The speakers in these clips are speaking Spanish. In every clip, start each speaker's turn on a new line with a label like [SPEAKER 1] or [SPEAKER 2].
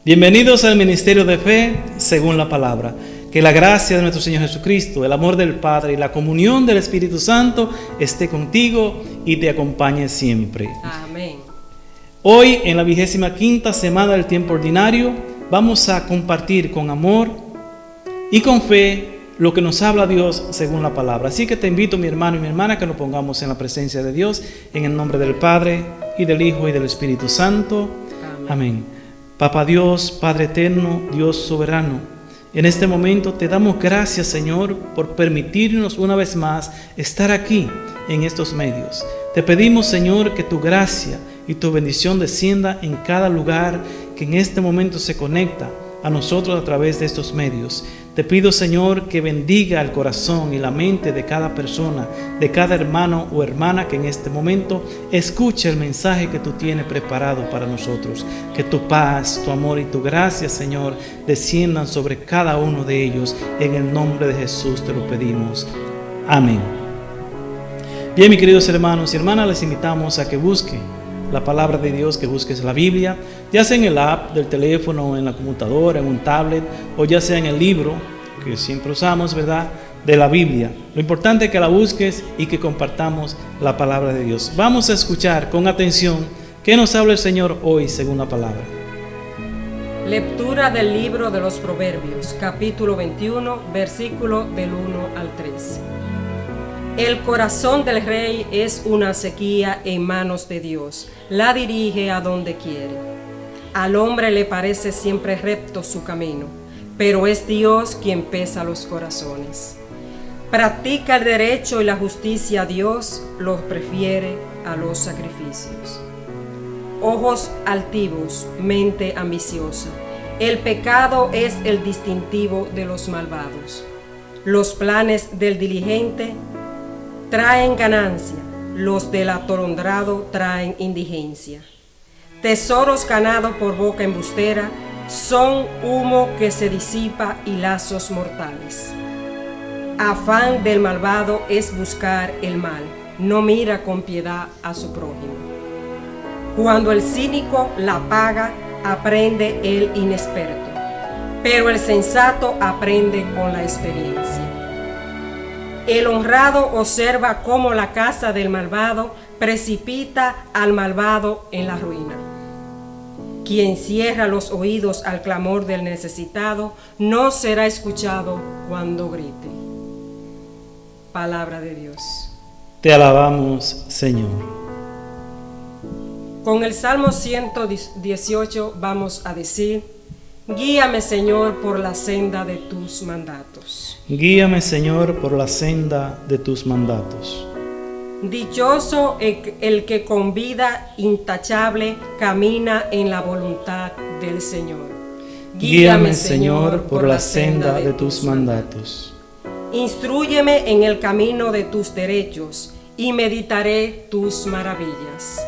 [SPEAKER 1] Bienvenidos al Ministerio de Fe según la palabra. Que la gracia de nuestro Señor Jesucristo, el amor del Padre y la comunión del Espíritu Santo esté contigo y te acompañe siempre.
[SPEAKER 2] Amén.
[SPEAKER 1] Hoy, en la 25ª semana del tiempo ordinario, vamos a compartir con amor y con fe lo que nos habla Dios según la palabra. Así que te invito, mi hermano y mi hermana, que nos pongamos en la presencia de Dios, en el nombre del Padre, y del Hijo, y del Espíritu Santo. Amén. Papá Dios, Padre eterno, Dios soberano, en este momento te damos gracias, Señor, por permitirnos una vez más estar aquí en estos medios. Te pedimos, Señor, que tu gracia y tu bendición descienda en cada lugar que en este momento se conecta a nosotros a través de estos medios. Te pido, Señor, que bendiga el corazón y la mente de cada persona, de cada hermano o hermana que en este momento escuche el mensaje que tú tienes preparado para nosotros. Que tu paz, tu amor y tu gracia, Señor, desciendan sobre cada uno de ellos. En el nombre de Jesús te lo pedimos. Amén. Bien, mis queridos hermanos y hermanas, les invitamos a que busquen la palabra de Dios, que busques la Biblia, ya sea en el app del teléfono, en la computadora, en un tablet, o ya sea en el libro que siempre usamos, ¿verdad?, de la Biblia. Lo importante es que la busques y que compartamos la palabra de Dios. Vamos a escuchar con atención qué nos habla el Señor hoy según la palabra.
[SPEAKER 2] Lectura del libro de los Proverbios, capítulo 21, versículo del 1 al 3. El corazón del rey es una sequía en manos de Dios, la dirige a donde quiere. Al hombre le parece siempre recto su camino, pero es Dios quien pesa los corazones. Practica el derecho y la justicia a Dios, los prefiere a los sacrificios. Ojos altivos, mente ambiciosa. El pecado es el distintivo de los malvados. Los planes del diligente traen ganancia, los del atolondrado traen indigencia. Tesoros ganados por boca embustera son humo que se disipa y lazos mortales. Afán del malvado es buscar el mal, no mira con piedad a su prójimo. Cuando el cínico la paga, aprende el inexperto, pero el sensato aprende con la experiencia. El honrado observa cómo la casa del malvado precipita al malvado en la ruina. Quien cierra los oídos al clamor del necesitado no será escuchado cuando grite. Palabra de Dios.
[SPEAKER 1] Te alabamos, Señor.
[SPEAKER 2] Con el Salmo 118 vamos a decir: guíame, Señor, por la senda de tus mandatos.
[SPEAKER 1] Guíame, Señor, por la senda de tus mandatos.
[SPEAKER 2] Dichoso el que con vida intachable camina en la voluntad del Señor.
[SPEAKER 1] Guíame, Señor, por la senda de tus mandatos.
[SPEAKER 2] Instrúyeme en el camino de tus derechos y meditaré tus maravillas.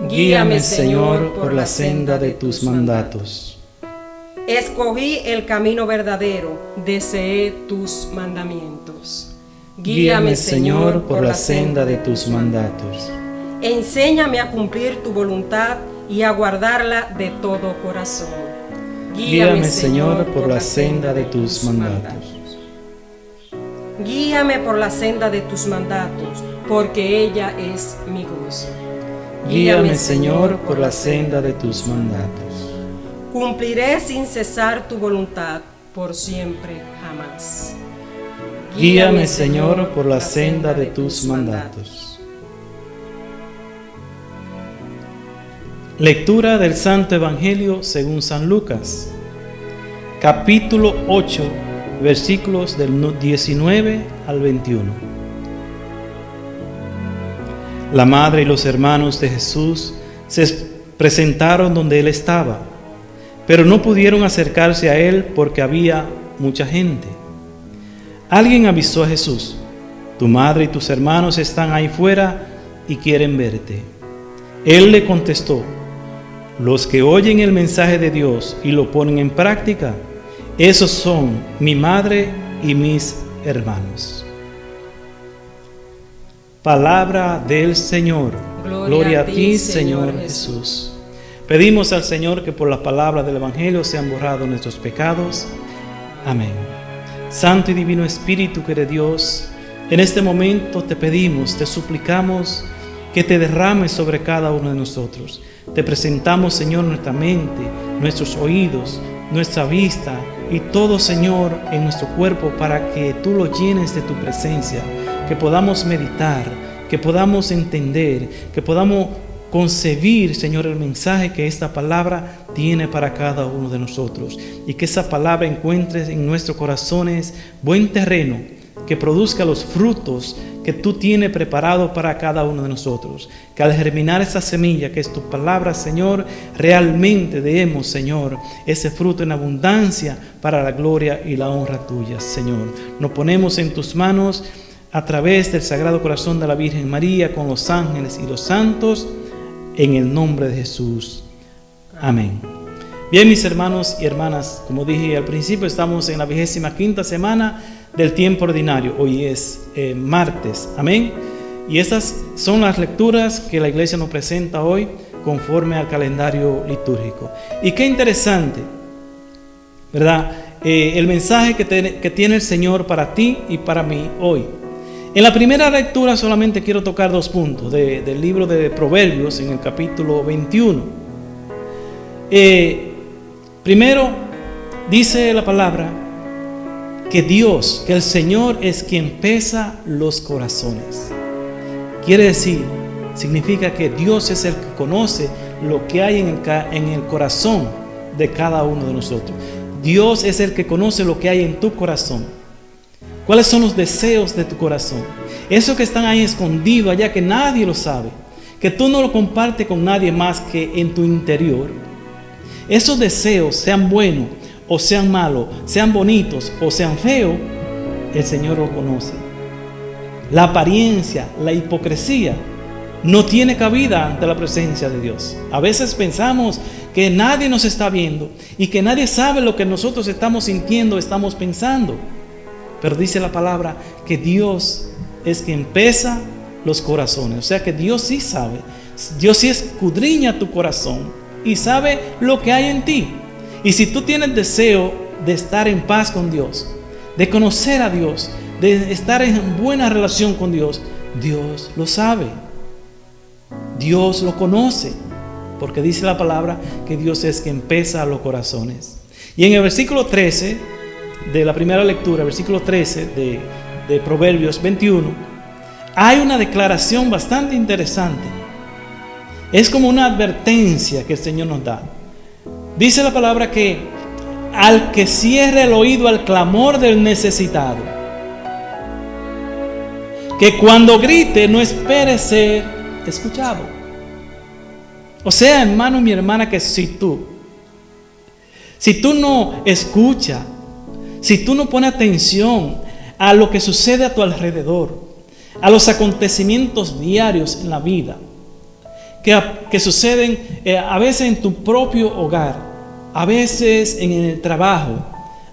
[SPEAKER 1] Guíame, Señor, por la senda de tus mandatos.
[SPEAKER 2] Escogí el camino verdadero, deseé tus mandamientos.
[SPEAKER 1] Guíame, Señor, por la senda de tus mandatos.
[SPEAKER 2] Enséñame a cumplir tu voluntad y a guardarla de todo corazón.
[SPEAKER 1] Guíame, Señor, por la senda de tus mandatos.
[SPEAKER 2] Guíame por la senda de tus mandatos, porque ella es mi gozo.
[SPEAKER 1] Guíame, Señor, por la senda de tus mandatos.
[SPEAKER 2] Cumpliré sin cesar tu voluntad por siempre jamás.
[SPEAKER 1] Guíame, Señor, por la senda de tus mandatos. Lectura del Santo Evangelio según San Lucas, capítulo 8, versículos del 19 al 21. La madre y los hermanos de Jesús se presentaron donde él estaba, pero no pudieron acercarse a él porque había mucha gente. Alguien avisó a Jesús: tu madre y tus hermanos están ahí fuera y quieren verte. Él le contestó: los que oyen el mensaje de Dios y lo ponen en práctica, esos son mi madre y mis hermanos. Palabra del Señor. Gloria a ti, Señor Jesús. Pedimos al Señor que por la palabra del Evangelio sean borrados nuestros pecados. Amén. Santo y Divino Espíritu que de Dios, en este momento te pedimos, te suplicamos que te derrames sobre cada uno de nosotros. Te presentamos, Señor, nuestra mente, nuestros oídos, nuestra vista y todo, Señor, en nuestro cuerpo para que tú lo llenes de tu presencia, que podamos meditar, que podamos entender, que podamos concebir, Señor, el mensaje que esta palabra tiene para cada uno de nosotros, y que esa palabra encuentre en nuestros corazones buen terreno, que produzca los frutos que tú tienes preparado para cada uno de nosotros, que al germinar esa semilla que es tu palabra, Señor, realmente demos, Señor, ese fruto en abundancia para la gloria y la honra tuya, Señor. Nos ponemos en tus manos a través del Sagrado Corazón de la Virgen María, con los ángeles y los santos, en el nombre de Jesús. Amén. Bien, mis hermanos y hermanas, como dije al principio, estamos en la 25ª semana del tiempo ordinario. Hoy es martes. Amén. Y estas son las lecturas que la iglesia nos presenta hoy conforme al calendario litúrgico. Y qué interesante, ¿verdad? El mensaje que tiene el Señor para ti y para mí hoy. En la primera lectura solamente quiero tocar 2 puntos del libro de Proverbios en el capítulo 21. Primero, dice la palabra que Dios, que el Señor es quien pesa los corazones. Quiere decir, significa que Dios es el que conoce lo que hay en el corazón de cada uno de nosotros. Dios es el que conoce lo que hay en tu corazón. ¿Cuáles son los deseos de tu corazón? Esos que están ahí escondidos allá, que nadie lo sabe, que tú no lo compartes con nadie más que en tu interior. Esos deseos, sean buenos o sean malos, sean bonitos o sean feos, el Señor lo conoce. La apariencia, la hipocresía no tiene cabida ante la presencia de Dios. A veces pensamos que nadie nos está viendo y que nadie sabe lo que nosotros estamos sintiendo, estamos pensando. Pero dice la palabra que Dios es quien pesa los corazones. O sea que Dios sí sabe. Dios sí escudriña tu corazón y sabe lo que hay en ti. Y si tú tienes deseo de estar en paz con Dios, de conocer a Dios, de estar en buena relación con Dios, Dios lo sabe. Dios lo conoce. Porque dice la palabra que Dios es quien pesa los corazones. Y en el versículo 13 de la primera lectura, versículo 13 de Proverbios 21, hay una declaración bastante interesante. Es como una advertencia que el Señor nos da. Dice la palabra que al que cierre el oído al clamor del necesitado, que cuando grite no espere ser escuchado. O sea, hermano y mi hermana, que si tú no escuchas, si tú no pones atención a lo que sucede a tu alrededor, a los acontecimientos diarios en la vida, que suceden a veces en tu propio hogar, a veces en el trabajo,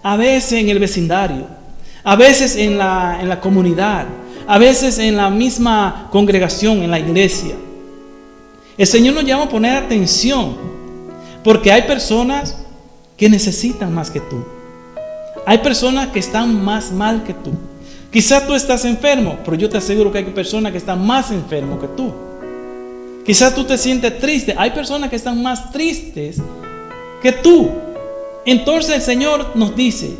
[SPEAKER 1] a veces en el vecindario, a veces en la comunidad, a veces en la misma congregación, en la iglesia. El Señor nos llama a poner atención, porque hay personas que necesitan más que tú. Hay personas que están más mal que tú. Quizás tú estás enfermo, pero yo te aseguro que hay personas que están más enfermos que tú. Quizás tú te sientes triste. Hay personas que están más tristes que tú. Entonces el Señor nos dice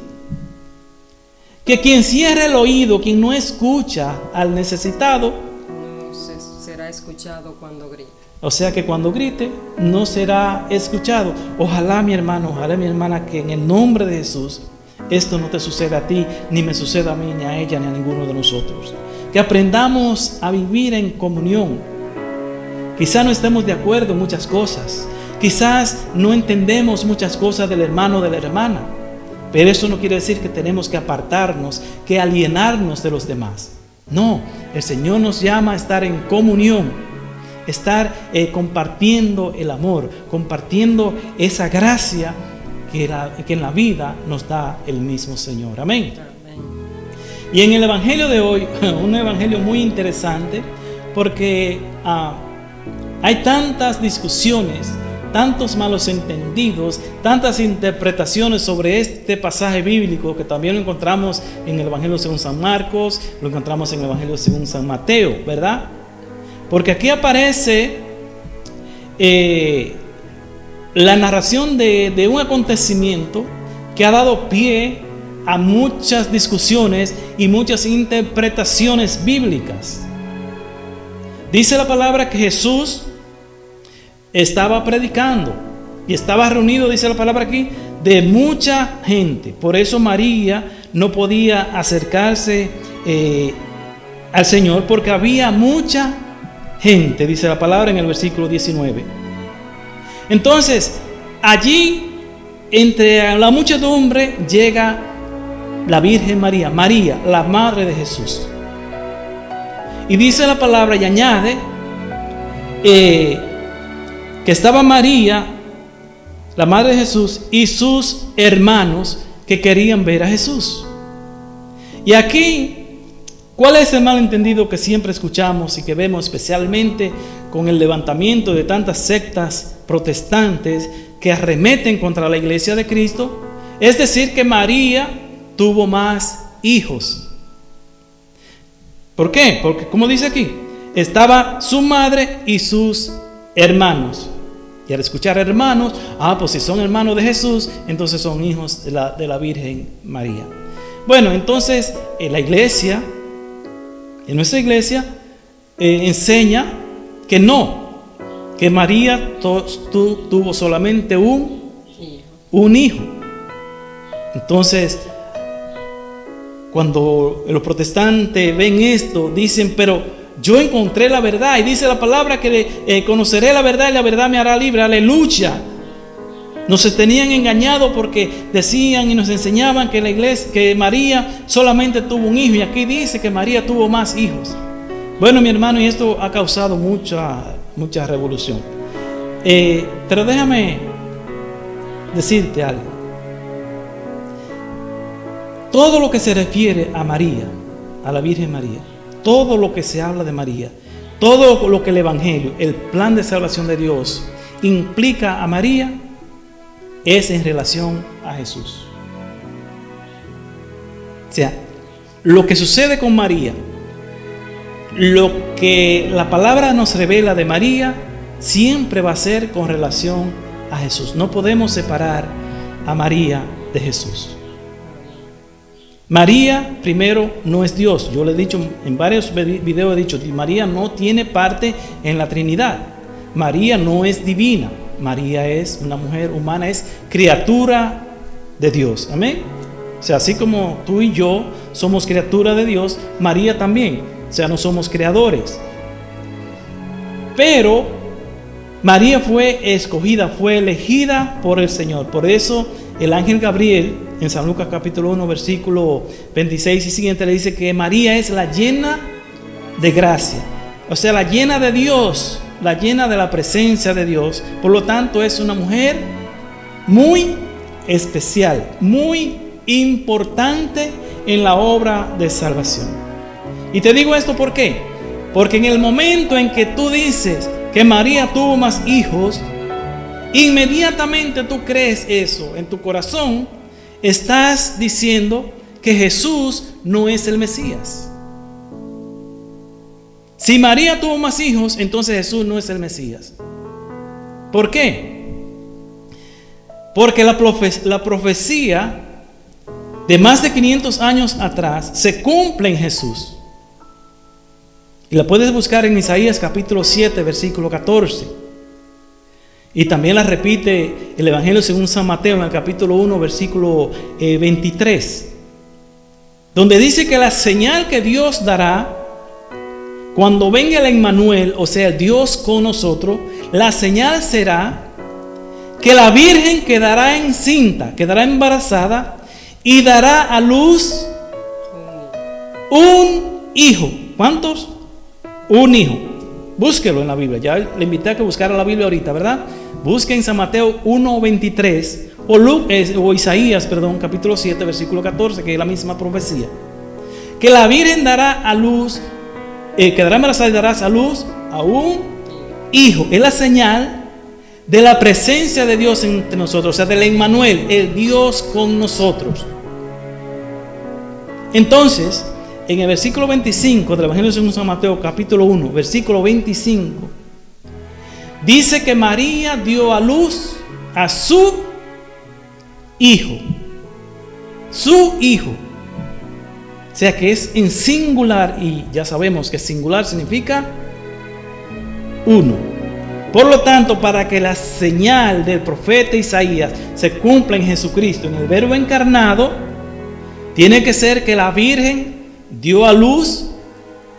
[SPEAKER 1] que quien cierra el oído, quien no escucha al necesitado,
[SPEAKER 2] no será escuchado cuando grite.
[SPEAKER 1] O sea que cuando grite no será escuchado. Ojalá, mi hermano, ojalá, mi hermana, que en el nombre de Jesús esto no te suceda a ti, ni me suceda a mí, ni a ella, ni a ninguno de nosotros. Que aprendamos a vivir en comunión. Quizás no estemos de acuerdo en muchas cosas. Quizás no entendemos muchas cosas del hermano o de la hermana. Pero eso no quiere decir que tenemos que apartarnos, que alienarnos de los demás. No, el Señor nos llama a estar en comunión, estar compartiendo el amor, compartiendo esa gracia que en la vida nos da el mismo Señor. Amén. Y en el Evangelio de hoy, un Evangelio muy interesante, porque hay tantas discusiones tantos malos entendidos, tantas interpretaciones sobre este pasaje bíblico, que también lo encontramos en el Evangelio según San Marcos, lo encontramos en el Evangelio según San Mateo, ¿verdad? Porque aquí aparece la narración de un acontecimiento que ha dado pie a muchas discusiones y muchas interpretaciones bíblicas. Dice la palabra que Jesús estaba predicando y estaba reunido, dice la palabra aquí, de mucha gente. Por eso María no podía acercarse al Señor, porque había mucha gente, dice la palabra en el versículo 19. Entonces, allí, entre la muchedumbre, llega la Virgen María, María, la madre de Jesús. Y dice la palabra y añade que estaba María, la madre de Jesús, y sus hermanos que querían ver a Jesús. Y aquí, ¿cuál es el malentendido que siempre escuchamos y que vemos especialmente con el levantamiento de tantas sectas protestantes que arremeten contra la iglesia de Cristo? Es decir, que María tuvo más hijos. ¿Por qué? Porque, como dice aquí, estaba su madre y sus hermanos. Y al escuchar hermanos, pues si son hermanos de Jesús, entonces son hijos de la Virgen María. Bueno, entonces en nuestra iglesia enseña que no, que María tuvo solamente un hijo. Entonces, cuando los protestantes ven esto, dicen, pero yo encontré la verdad, y dice la palabra que conoceré la verdad y la verdad me hará libre. Aleluya. Nos tenían engañado porque decían y nos enseñaban que la iglesia, que María solamente tuvo un hijo, y aquí dice que María tuvo más hijos. Bueno, mi hermano, y esto ha causado mucha revolución. Pero déjame decirte algo. Todo lo que se refiere a María, a la Virgen María, todo lo que se habla de María, todo lo que el Evangelio, el plan de salvación de Dios implica a María, es en relación a Jesús. O sea, lo que sucede con María, lo que la palabra nos revela de María, siempre va a ser con relación a Jesús. No podemos separar a María de Jesús. María, primero, no es Dios. Yo le he dicho en varios videos, he dicho, María no tiene parte en la Trinidad. María no es divina. María es una mujer humana, es criatura de Dios. Amén. O sea, así como tú y yo somos criatura de Dios, María también. O sea, no somos creadores. Pero María fue escogida, fue elegida por el Señor. Por eso el ángel Gabriel, en San Lucas capítulo 1, versículo 26 y siguiente, le dice que María es la llena de gracia. O sea, la llena de Dios, la llena de la presencia de Dios. Por lo tanto, es una mujer muy especial, muy importante en la obra de salvación. Y te digo esto ¿por qué? Porque en el momento en que tú dices que María tuvo más hijos, inmediatamente tú crees eso en tu corazón, estás diciendo que Jesús no es el Mesías. Si María tuvo más hijos, entonces Jesús no es el Mesías. ¿Por qué? Porque la profecía de más de 500 años atrás se cumple en Jesús. Y la puedes buscar en Isaías capítulo 7, versículo 14. Y también la repite el Evangelio según San Mateo en el capítulo 1, versículo 23. Donde dice que la señal que Dios dará cuando venga el Emmanuel, o sea, Dios con nosotros, la señal será que la Virgen quedará encinta, quedará embarazada y dará a luz un hijo. ¿Cuántos? Un hijo. Búsquelo en la Biblia. Ya le invité a que buscara la Biblia ahorita, ¿verdad? Busque en San Mateo 1:23 o Isaías, capítulo 7, versículo 14, que es la misma profecía. Que la Virgen dará a luz, quedará embarazada y dará a luz a un hijo. Es la señal de la presencia de Dios entre nosotros, o sea, del Emmanuel, el Dios con nosotros. Entonces, en el versículo 25 del Evangelio según San Mateo, capítulo 1, versículo 25, dice que María dio a luz a su hijo. Su hijo. O sea que es en singular, y ya sabemos que singular significa uno. Por lo tanto, para que la señal del profeta Isaías se cumpla en Jesucristo, en el Verbo encarnado, tiene que ser que la Virgen dio a luz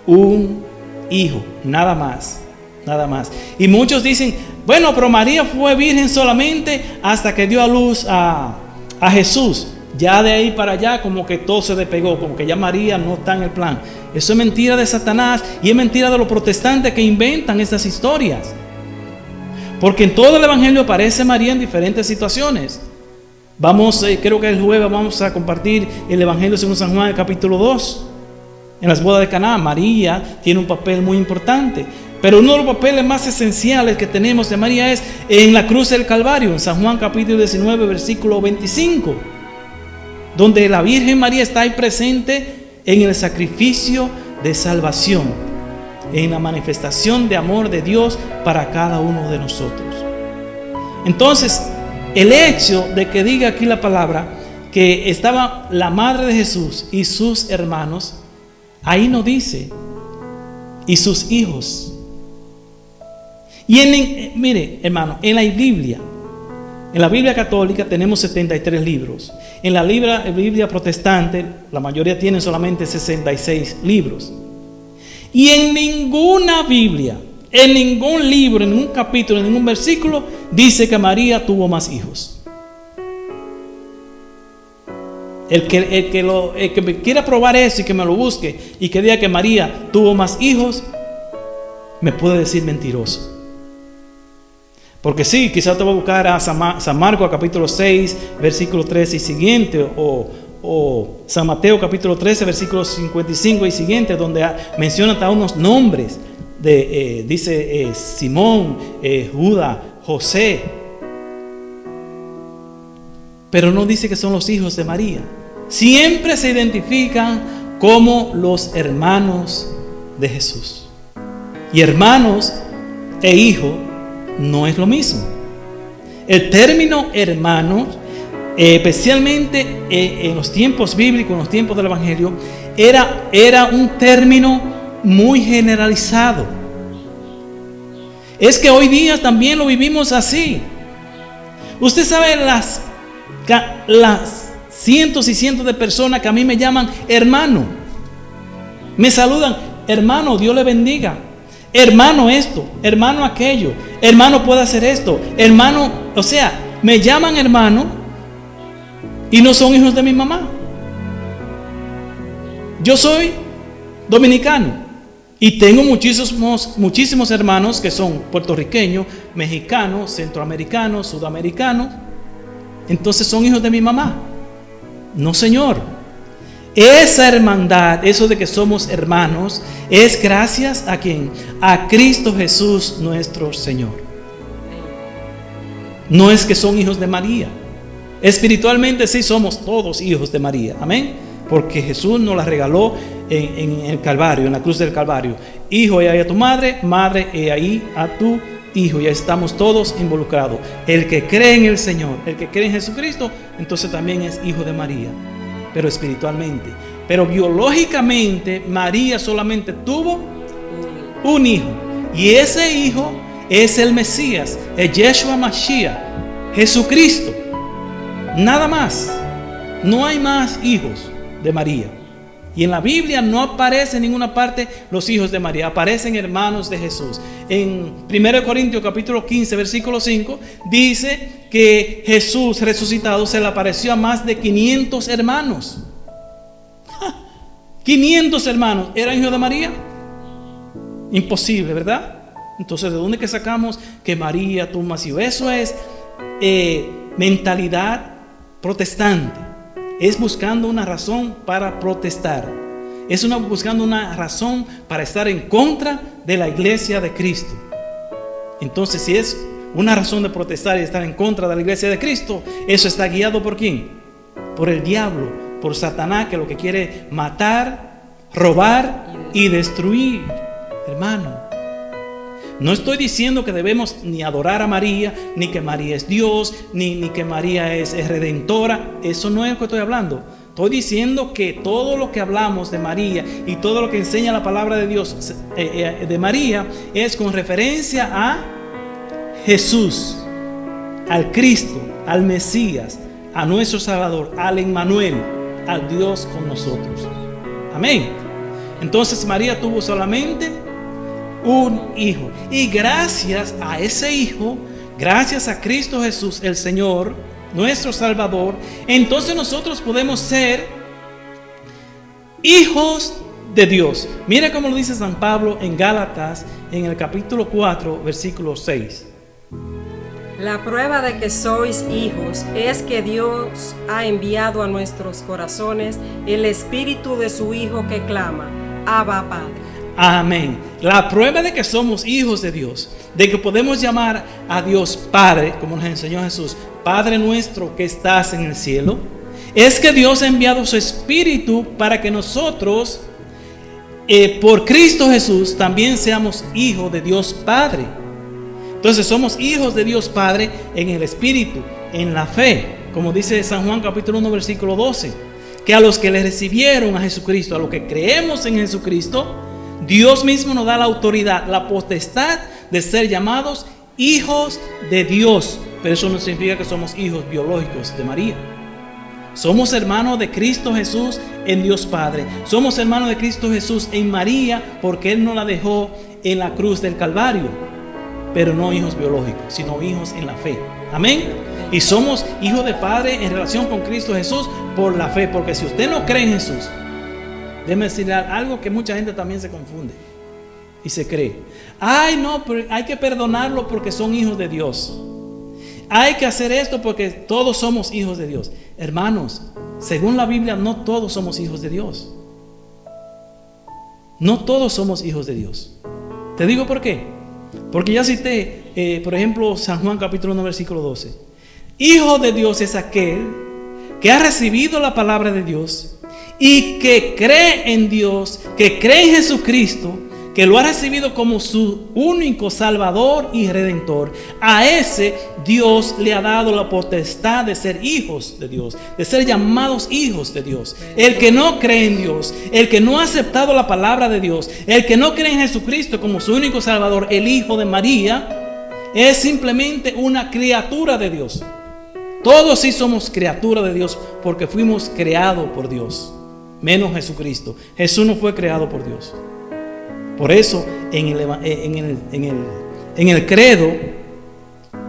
[SPEAKER 1] un hijo, nada más, nada más. Y muchos dicen, bueno, pero María fue virgen solamente hasta que dio a luz a Jesús. Ya de ahí para allá como que todo se despegó, como que ya María no está en el plan. Eso es mentira de Satanás y es mentira de los protestantes que inventan estas historias. Porque en todo el Evangelio aparece María en diferentes situaciones. Vamos, creo que el jueves vamos a compartir el Evangelio según San Juan, el capítulo 2. En las bodas de Caná, María tiene un papel muy importante. Pero uno de los papeles más esenciales que tenemos de María es en la cruz del Calvario, en San Juan capítulo 19, versículo 25. Donde la Virgen María está ahí presente en el sacrificio de salvación, en la manifestación de amor de Dios para cada uno de nosotros. Entonces, el hecho de que diga aquí la palabra que estaba la madre de Jesús y sus hermanos, ahí no dice, y sus hijos. Y mire, hermano, en la Biblia católica tenemos 73 libros. En la Biblia protestante, la mayoría tienen solamente 66 libros. Y en ninguna Biblia, en ningún libro, en ningún capítulo, en ningún versículo, dice que María tuvo más hijos. El que me quiera probar eso y que me lo busque y que diga que María tuvo más hijos, me puede decir mentiroso. Porque sí, quizás te voy a buscar a San Marcos capítulo 6, versículo 13 y siguiente, o San Mateo capítulo 13, versículos 55 y siguiente, donde menciona hasta unos nombres, dice Simón, Judas, José, pero no dice que son los hijos de María. Siempre se identifican como los hermanos de Jesús. Y hermanos e hijos no es lo mismo. El término hermanos, especialmente en los tiempos bíblicos, en los tiempos del Evangelio, era un término muy generalizado. Es que hoy día también lo vivimos así. Usted sabe las cientos y cientos de personas que a mí me llaman hermano, me saludan, hermano, Dios le bendiga, hermano esto, hermano aquello, hermano puede hacer esto, hermano, o sea, me llaman hermano y no son hijos de mi mamá. Yo soy dominicano y tengo muchísimos hermanos que son puertorriqueños, mexicanos, centroamericanos, sudamericanos. Entonces son hijos de mi mamá. No, señor. Esa hermandad, eso de que somos hermanos, es gracias a ¿quién? A Cristo Jesús nuestro Señor. No es que son hijos de María. Espiritualmente sí somos todos hijos de María. Amén. Porque Jesús nos la regaló en el Calvario, en la cruz del Calvario. Hijo, he ahí a tu madre, madre, he ahí a tu hijo. Ya estamos todos involucrados. El que cree en el Señor, el que cree en Jesucristo, entonces también es hijo de María, pero espiritualmente. Pero biológicamente María solamente tuvo un hijo, y ese hijo es el Mesías, el Yeshua Mashiach, Jesucristo. Nada más. No hay más hijos de María. Y en la Biblia no aparece en ninguna parte los hijos de María, aparecen hermanos de Jesús. En 1 Corintios capítulo 15, versículo 5, dice que Jesús resucitado se le apareció a más de 500 hermanos. 500 hermanos, ¿eran hijos de María? Imposible, ¿verdad? Entonces, ¿de dónde que sacamos que María tuvo más hijos? Eso es mentalidad protestante. Es buscando una razón para protestar. Es buscando una razón para estar en contra de la iglesia de Cristo. Entonces, si es una razón de protestar y estar en contra de la iglesia de Cristo, eso está guiado ¿por quién? Por el diablo, por Satanás, que lo que quiere matar, robar y destruir. Hermano, no estoy diciendo que debemos ni adorar a María, ni que María es Dios, ni que María es redentora. Eso no es lo que estoy hablando. Estoy diciendo que todo lo que hablamos de María y todo lo que enseña la palabra de Dios de María es con referencia a Jesús, al Cristo, al Mesías, a nuestro Salvador, al Emmanuel, al Dios con nosotros. Amén. Entonces María tuvo solamente un hijo. Y gracias a ese hijo, gracias a Cristo Jesús, el Señor, nuestro Salvador, entonces nosotros podemos ser hijos de Dios. Mira cómo lo dice San Pablo en Gálatas, en el capítulo 4, versículo 6.
[SPEAKER 2] La prueba de que sois hijos es que Dios ha enviado a nuestros corazones el espíritu de su Hijo que clama, Abba, Padre.
[SPEAKER 1] Amén. La prueba de que somos hijos de Dios, de que podemos llamar a Dios Padre, como nos enseñó Jesús, Padre nuestro que estás en el cielo, es que Dios ha enviado su Espíritu para que nosotros, por Cristo Jesús, también seamos hijos de Dios Padre. Entonces somos hijos de Dios Padre en el Espíritu, en la fe, como dice San Juan capítulo 1 versículo 12, que a los que le recibieron a Jesucristo, a los que creemos en Jesucristo, Dios mismo nos da la autoridad, la potestad de ser llamados hijos de Dios. Pero eso no significa que somos hijos biológicos de María. Somos hermanos de Cristo Jesús en Dios Padre. Somos hermanos de Cristo Jesús en María, porque Él nos la dejó en la cruz del Calvario. Pero no hijos biológicos, sino hijos en la fe. Amén. Y somos hijos de Padre en relación con Cristo Jesús por la fe. Porque si usted no cree en Jesús, déjeme decirle algo que mucha gente también se confunde y se cree. Ay, no, pero hay que perdonarlo porque son hijos de Dios. Hay que hacer esto porque todos somos hijos de Dios. Hermanos, según la Biblia, no todos somos hijos de Dios. No todos somos hijos de Dios. Te digo por qué. Porque ya cité, por ejemplo, San Juan capítulo 1 versículo 12. Hijo de Dios es aquel que ha recibido la palabra de Dios y que cree en Dios, que cree en Jesucristo, que lo ha recibido como su único Salvador y Redentor. A ese Dios le ha dado la potestad de ser hijos de Dios, de ser llamados hijos de Dios. El que no cree en Dios, el que no ha aceptado la palabra de Dios, el que no cree en Jesucristo como su único Salvador, el Hijo de María, es simplemente una criatura de Dios. Todos sí somos criaturas de Dios porque fuimos creados por Dios, menos Jesucristo. Jesús no fue creado por Dios. Por eso en el credo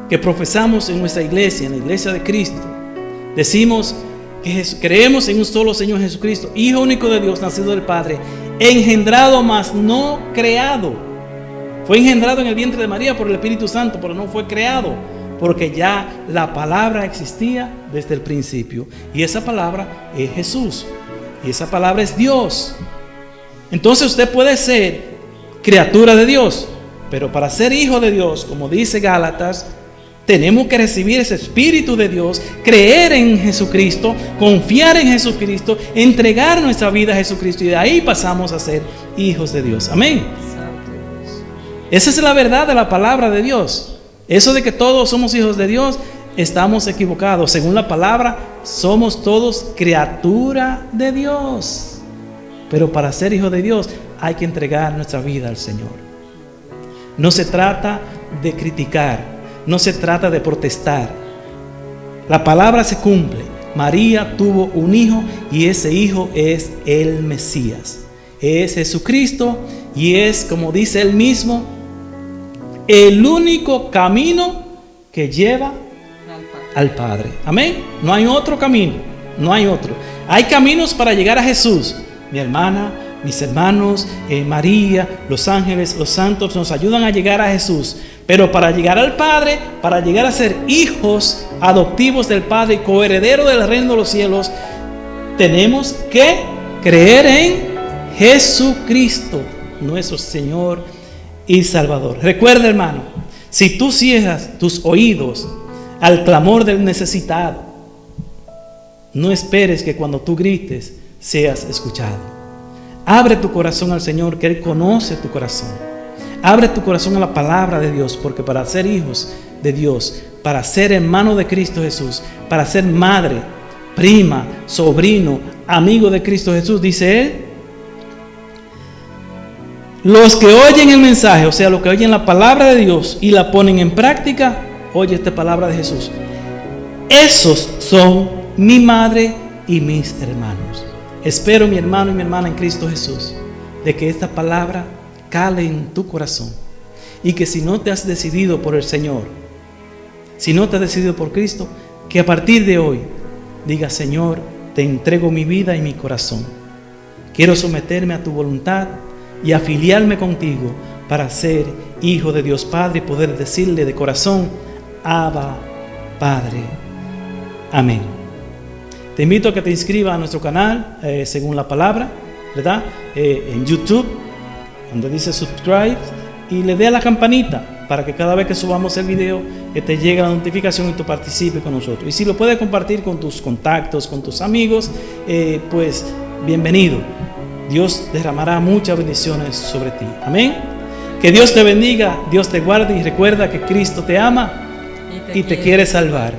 [SPEAKER 1] que profesamos en nuestra iglesia, en la iglesia de Cristo, decimos que creemos en un solo Señor Jesucristo, Hijo único de Dios, nacido del Padre, engendrado mas no creado. Fue engendrado en el vientre de María por el Espíritu Santo, pero no fue creado, porque ya la palabra existía desde el principio. Y esa palabra es Jesús. Y esa palabra es Dios. Entonces usted puede ser criatura de Dios, pero para ser hijo de Dios, como dice Gálatas, tenemos que recibir ese Espíritu de Dios, creer en Jesucristo, confiar en Jesucristo, entregar nuestra vida a Jesucristo, y de ahí pasamos a ser hijos de Dios. Amén. Esa es la verdad de la palabra de Dios. Eso de que todos somos hijos de Dios, estamos equivocados. Según la palabra, somos todos criatura de Dios. Pero para ser hijo de Dios hay que entregar nuestra vida al Señor. No se trata de criticar, no se trata de protestar. La palabra se cumple. María tuvo un hijo y ese hijo es el Mesías. Es Jesucristo y es, como dice él mismo, el único camino que lleva al Padre. Amén. No hay otro camino, no hay otro. Hay caminos para llegar a Jesús. Mi hermana, mis hermanos, María, los ángeles, los santos nos ayudan a llegar a Jesús. Pero para llegar al Padre, para llegar a ser hijos adoptivos del Padre y coherederos del reino de los cielos, tenemos que creer en Jesucristo, nuestro Señor y Salvador. Recuerda, hermano, Si tú cierras tus oídos al clamor del necesitado, no esperes que cuando tú grites seas escuchado. Abre tu corazón al Señor, que Él conoce tu corazón. Abre tu corazón a la palabra de Dios, porque para ser hijos de Dios, para ser hermano de Cristo Jesús, para ser madre, prima, sobrino, amigo de Cristo Jesús, dice Él, los que oyen el mensaje, o sea, los que oyen la palabra de Dios y la ponen en práctica, oye esta palabra de Jesús, esos son mi madre y mis hermanos. Espero, mi hermano y mi hermana en Cristo Jesús, de que esta palabra cale en tu corazón y que si no te has decidido por el Señor, si no te has decidido por Cristo, que a partir de hoy diga: Señor, te entrego mi vida y mi corazón. Quiero someterme a tu voluntad y afiliarme contigo para ser hijo de Dios Padre y poder decirle de corazón: Abba, Padre. Amén. Te invito a que te inscribas a nuestro canal, según la palabra, ¿verdad? En YouTube, donde dice subscribe, y le dé a la campanita para que cada vez que subamos el video te llegue la notificación y tú participes con nosotros. Y si lo puedes compartir con tus contactos, con tus amigos, pues bienvenido. Dios derramará muchas bendiciones sobre ti. Amén. Que Dios te bendiga, Dios te guarde, y recuerda que Cristo te ama y te quiere salvar.